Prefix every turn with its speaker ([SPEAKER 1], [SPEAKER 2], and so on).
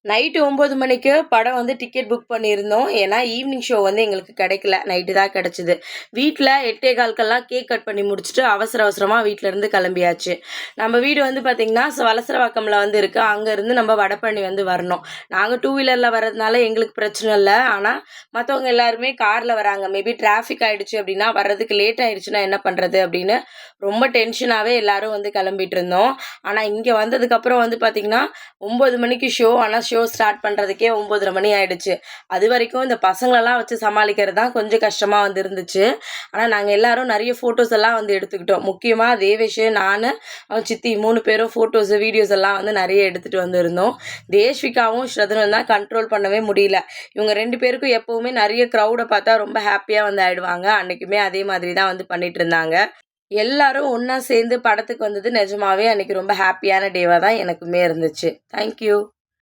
[SPEAKER 1] Night 9 மணிக்கு படம் வந்து டிக்கெட் புக் பண்ணியிருந்தோம். ஏன்னா, ஈவினிங் ஷோ வந்து எங்களுக்கு கிடைக்கல. நைட்டு தான் கிடைச்சது. வீட்ல 8:15க்கெல்லாம் கேக் கட் பண்ணி முடிச்சுட்டு, அவசர அவசரமா வீட்லருந்து கிளம்பியாச்சு. நம்ம வீடு வந்து பார்த்தீங்கன்னா, வலசரவாக்கம்ல வந்து இருக்கு. அங்கருந்து நம்ம வடபழனி வந்து வரணும். நாங்க 2 வீலர்ல வர்றதுனால எங்களுக்கு பிரச்சனை இல்ல. ஆனா, மத்தவங்க எல்லாருமே கார்ல வராங்க. மேபி டிராஃபிக் ஆயிடுச்சு அப்டின்னா, வர்றதுக்கு லேட் ஆயிடுச்சுன்னா என்ன பண்றது? அப்டின்னு ரொம்ப டென்ஷனாவே எல்லாரும் வந்து கிளம்பிட்டு இருந்தோம். ஆனா, இங்க வந்ததுக்கப்புறம் வந்து பார்த்தீங்கன்னா, 9 மணிக்கு ஷோ. ஆனா, ஷோ ஸ்டார்ட் பண்ணுறதுக்கே 9:30 மணி ஆயிடுச்சு. அதுவரைக்கும் இந்த பசங்களெல்லாம் வச்சு சமாளிக்கிறது தான் கொஞ்சம் கஷ்டமா வந்து இருந்துச்சு. ஆனா, நாங்க எல்லாரும் நெறைய ஃபோட்டோஸ் எல்லாம் வந்து எடுத்துக்கிட்டோம். முக்கியமா தேவேஷ், நானு, அவன் சித்தி 3 பேரும் ஃபோட்டோஸ், வீடியோஸ் எல்லாம் வந்து நெறைய எடுத்துட்டு வந்திருந்தோம். தேஷ்விகாவும், ஸ்ரதனும் தான் கண்ட்ரோல் பண்ணவே முடியல. இவங்க 2 பேருக்கும் எப்பவுமே நெறைய க்ரவுட பார்த்தா ரொம்ப ஹேப்பியா வந்து ஆயிடுவாங்க. அன்னைக்குமே அதே மாதிரி தான் வந்து பண்ணிட்டு இருந்தாங்க. எல்லாரும் ஒண்ணா சேர்ந்து படத்துக்கு வந்தது நிஜமாவே அன்னைக்கு ரொம்ப ஹேப்பியான டேவா தான் எனக்குமே இருந்துச்சு. Thank you.